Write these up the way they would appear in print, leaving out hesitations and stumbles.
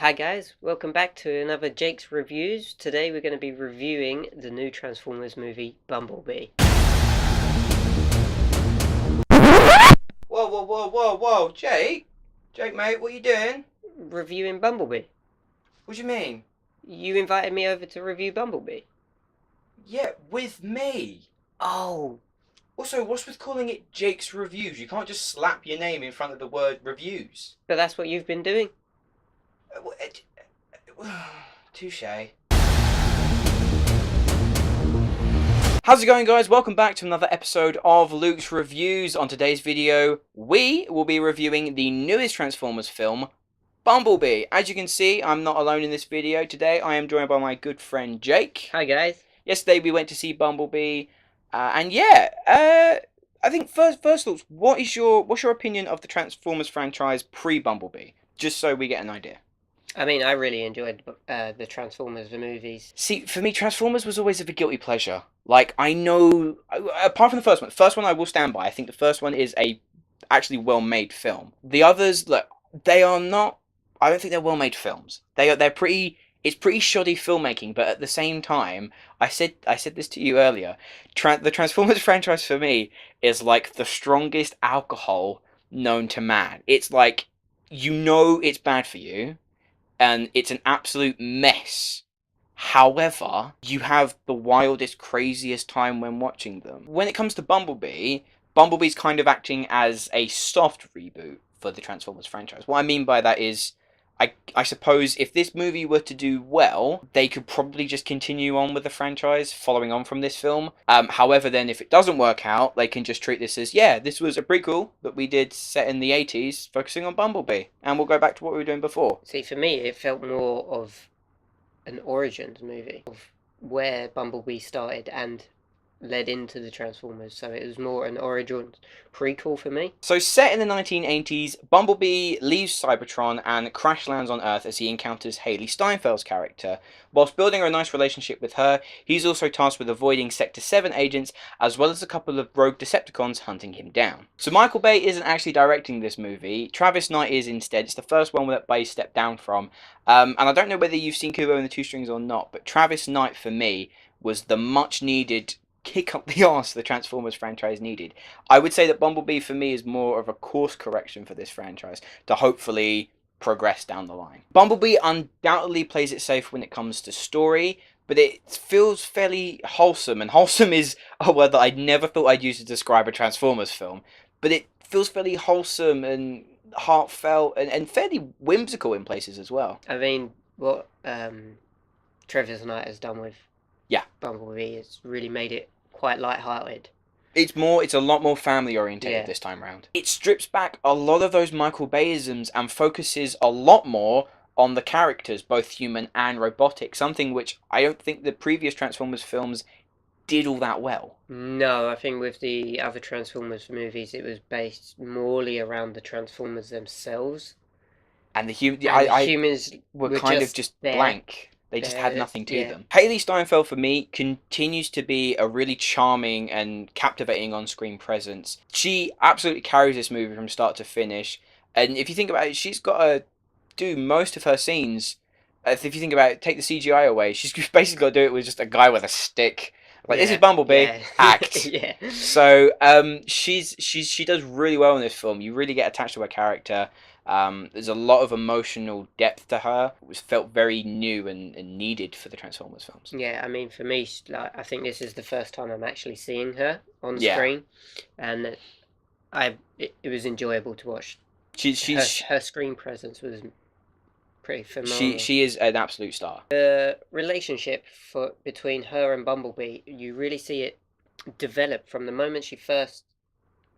Hi guys, welcome back to another Jake's Reviews. Today we're going to be reviewing the new Transformers movie, Bumblebee. Whoa, Jake? Jake, mate, what are you doing? Reviewing Bumblebee. What do you mean? You invited me over to review Bumblebee. Yeah, with me. Oh. Also, what's with calling it Jake's Reviews? You can't just slap your name in front of the word reviews. But that's what you've been doing. Touche. How's it going, guys? Welcome back to another episode of Luke's Reviews. On today's video, we will be reviewing the newest Transformers film, Bumblebee. As you can see, I'm not alone in this video today. I am joined by my good friend Jake. Hi guys. Yesterday we went to see Bumblebee, I think first thoughts. What's your opinion of the Transformers franchise pre-Bumblebee? Just so we get an idea. I mean, I really enjoyed the Transformers, the movies. See, for me, Transformers was always a guilty pleasure. Like, I know, apart from the first one I will stand by. I think the first one is a actually well-made film. The others, look, they are not. I don't think they're well-made films. They're pretty. It's pretty shoddy filmmaking, but at the same time, I said this to you earlier. The Transformers franchise for me is like the strongest alcohol known to man. It's like, you know it's bad for you, and it's an absolute mess. However, you have the wildest, craziest time when watching them. When it comes to Bumblebee's kind of acting as a soft reboot for the Transformers franchise. What I mean by that is, I suppose if this movie were to do well, they could probably just continue on with the franchise following on from this film. However, then if it doesn't work out, they can just treat this as, yeah, this was a prequel that we did set in the 80s, focusing on Bumblebee, and we'll go back to what we were doing before. See, for me, it felt more of an origins movie of where Bumblebee started and led into the Transformers, so it was more an origins prequel for me. So set in the 1980s, Bumblebee leaves Cybertron and crash lands on Earth as he encounters Hailee Steinfeld's character. Whilst building a nice relationship with her, he's also tasked with avoiding Sector 7 agents, as well as a couple of rogue Decepticons hunting him down. So Michael Bay isn't actually directing this movie, Travis Knight is instead. It's the first one that Bay stepped down from. And I don't know whether you've seen Kubo and the Two Strings or not, but Travis Knight for me was the much needed kick up the arse the Transformers franchise needed. I would say that Bumblebee for me is more of a course correction for this franchise to hopefully progress down the line. Bumblebee undoubtedly plays it safe when it comes to story, but it feels fairly wholesome, and wholesome is a word that I never thought I'd use to describe a Transformers film, but it feels fairly wholesome and heartfelt and fairly whimsical in places as well. I mean, what Travis Knight has done with Bumblebee has really made it quite light-hearted. It's a lot more family orientated this time round. It strips back a lot of those Michael Bayisms and focuses a lot more on the characters, both human and robotic, something which I don't think the previous Transformers films did all that well. No, I think with the other Transformers movies, it was based morely around the Transformers themselves. And the humans were kind of just blank. They just had nothing to them. Hailee Steinfeld, for me, continues to be a really charming and captivating on-screen presence. She absolutely carries this movie from start to finish. And if you think about it, she's got to do most of her scenes. If you think about it, take the CGI away, she's basically got to do it with just a guy with a stick. Like, this is Bumblebee, act. So she does really well in this film. You really get attached to her character. There's a lot of emotional depth to her. It was felt very new and needed for the Transformers films. Yeah, I mean, for me, like, I think this is the first time I'm actually seeing her on screen, and it was enjoyable to watch. Her screen presence was pretty phenomenal. She is an absolute star. The relationship between her and Bumblebee, you really see it develop from the moment she first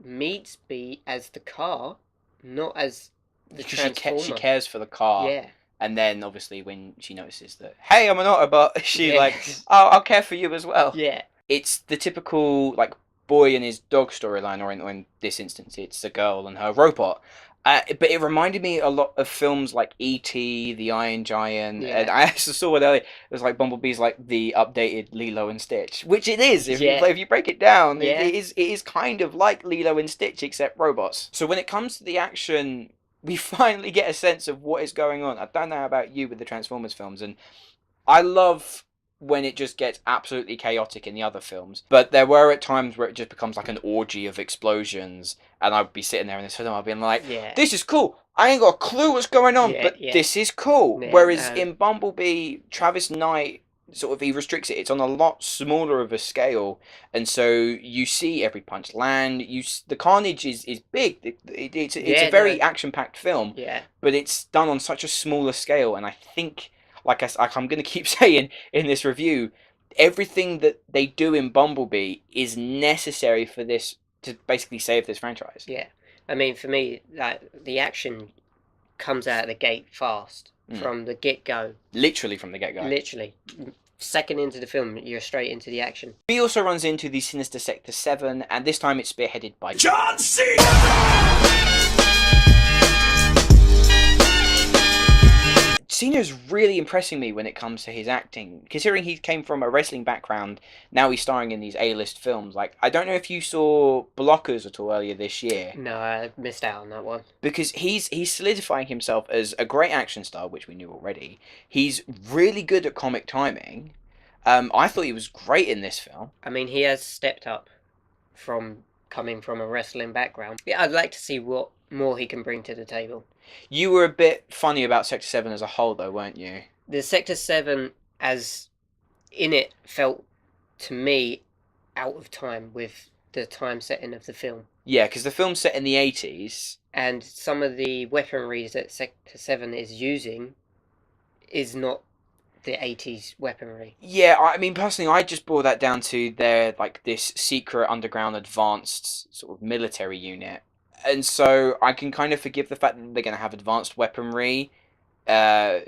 meets Bee as the car, not as the Transformer. She cares for the car. Yeah. And then, obviously, when she notices that, hey, I'm an Autobot, she's like, oh, I'll care for you as well. Yeah. It's the typical, like, boy and his dog storyline, or in this instance, it's a girl and her robot. But it reminded me a lot of films like E.T., The Iron Giant, and I also saw it earlier. It was like Bumblebee's like the updated Lilo and Stitch, which it is. If you break it down, it is kind of like Lilo and Stitch, except robots. So when it comes to the action, we finally get a sense of what is going on. I don't know about you with the Transformers films, and I love when it just gets absolutely chaotic in the other films, but there were at times where it just becomes like an orgy of explosions, and I'd be sitting there in this film, I'd be like, this is cool. I ain't got a clue what's going on, but this is cool. Whereas in Bumblebee, Travis Knight sort of, he restricts it. It's on a lot smaller of a scale, and so you see every punch land. The carnage is big. It's a very action-packed film, but it's done on such a smaller scale, and I think, like I'm going to keep saying in this review, everything that they do in Bumblebee is necessary for this to basically save this franchise. Yeah, I mean, for me, the action comes out of the gate fast from the get-go. Literally from the get-go. Literally. Second into the film, you're straight into the action. He also runs into the sinister Sector 7, and this time it's spearheaded by John Cena! Cena's really impressing me when it comes to his acting. Considering he came from a wrestling background, now he's starring in these A-list films. Like, I don't know if you saw Blockers at all earlier this year. No, I missed out on that one. Because he's solidifying himself as a great action star, which we knew already. He's really good at comic timing. I thought he was great in this film. I mean, he has stepped up from coming from a wrestling background. Yeah, I'd like to see what more he can bring to the table. You were a bit funny about Sector 7 as a whole, though, weren't you? The Sector 7, as in it, felt, to me, out of time with the time setting of the film. Yeah, because the film's set in the 80s. And some of the weaponry that Sector 7 is using is not the 80s weaponry. Yeah, I mean, personally, I just brought that down to their, like, this secret underground advanced sort of military unit. And so I can kind of forgive the fact that they're going to have advanced weaponry. It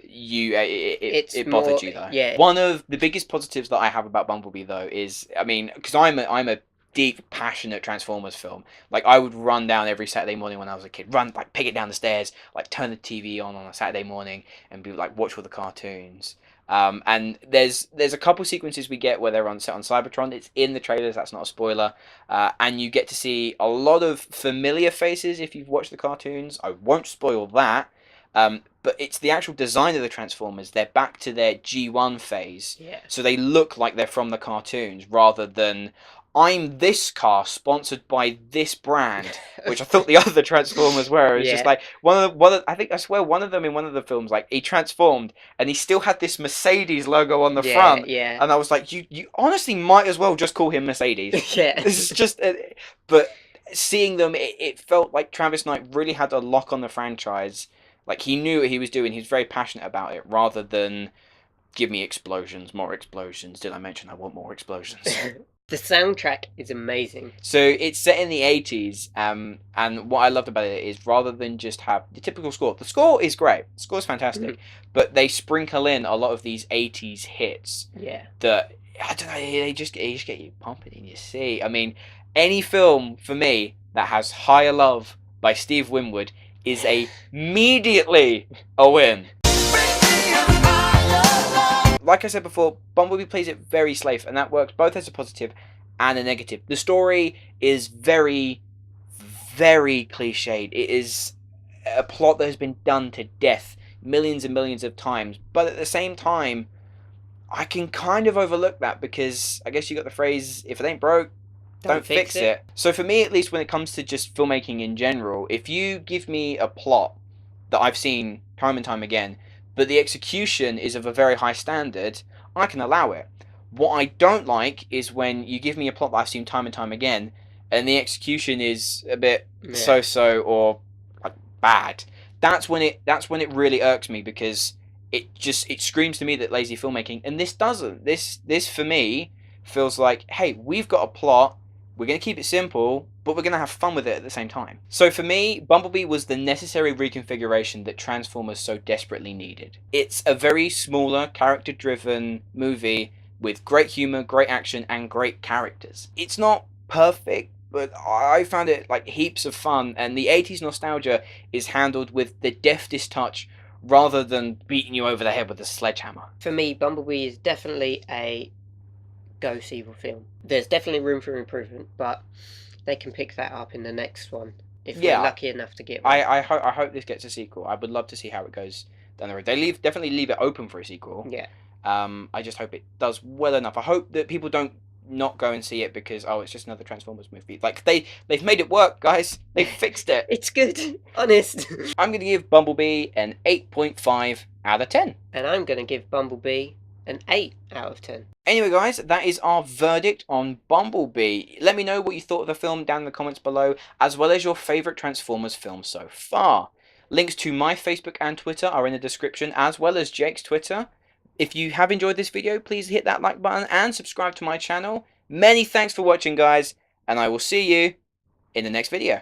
bothered you, though. Yeah. One of the biggest positives that I have about Bumblebee, though, is, I mean, because I'm a deep, passionate Transformers film. Like, I would run down every Saturday morning when I was a kid, pick it down the stairs, like, turn the TV on a Saturday morning and be like, watch all the cartoons. And there's a couple sequences we get where they're set on Cybertron. It's in the trailers, that's not a spoiler. And you get to see a lot of familiar faces if you've watched the cartoons. I won't spoil that. But it's the actual design of the Transformers. They're back to their G1 phase. Yeah. So they look like they're from the cartoons rather than, I'm this car sponsored by this brand, which I thought the other Transformers were. It's just like one of one of them in one of the films, like, he transformed and he still had this Mercedes logo on the front. Yeah. And I was like, you honestly might as well just call him Mercedes. Yeah. This is just, but seeing them, it felt like Travis Knight really had a lock on the franchise. Like, he knew what he was doing. He was very passionate about it, rather than give me explosions, more explosions. Did I mention I want more explosions? The soundtrack is amazing. So it's set in the 80s, and what I loved about it is rather than just have the typical score, the score is great, the score is fantastic, but they sprinkle in a lot of these 80s hits. Yeah. That, I don't know, they just get you pumping in your seat. I mean, any film, for me, that has Higher Love by Steve Winwood is immediately a win. Like I said before, Bumblebee plays it very safe, and that works both as a positive and a negative. The story is very, very cliched. It is a plot that has been done to death millions and millions of times, but at the same time, I can kind of overlook that because I guess you got the phrase, if it ain't broke, don't fix it. So for me, at least, when it comes to just filmmaking in general, if you give me a plot that I've seen time and time again, but the execution is of a very high standard, I can allow it. What I don't like is when you give me a plot that I've seen time and time again, and the execution is a bit so-so or like, bad. That's when it really irks me, because it screams to me that lazy filmmaking, and this doesn't. This for me feels like, hey, we've got a plot, we're going to keep it simple, but we're going to have fun with it at the same time. So for me, Bumblebee was the necessary reconfiguration that Transformers so desperately needed. It's a very smaller, character-driven movie with great humor, great action, and great characters. It's not perfect, but I found it like heaps of fun, and the 80s nostalgia is handled with the deftest touch rather than beating you over the head with a sledgehammer. For me, Bumblebee is definitely a go-see film. There's definitely room for improvement, but they can pick that up in the next one if we're lucky enough to get one. I hope this gets a sequel. I would love to see how it goes down the road. They definitely leave it open for a sequel. Yeah. I just hope it does well enough. I hope that people don't not go and see it because it's just another Transformers movie. Like they've made it work, guys. They fixed it. It's good, honest. I'm gonna give Bumblebee an 8.5 out of 10. And I'm gonna give Bumblebee an 8 out of 10. Anyway, guys, that is our verdict on Bumblebee. Let me know what you thought of the film down in the comments below, as well as your favourite Transformers film so far. Links to my Facebook and Twitter are in the description, as well as Jake's Twitter. If you have enjoyed this video, please hit that like button and subscribe to my channel. Many thanks for watching, guys, and I will see you in the next video.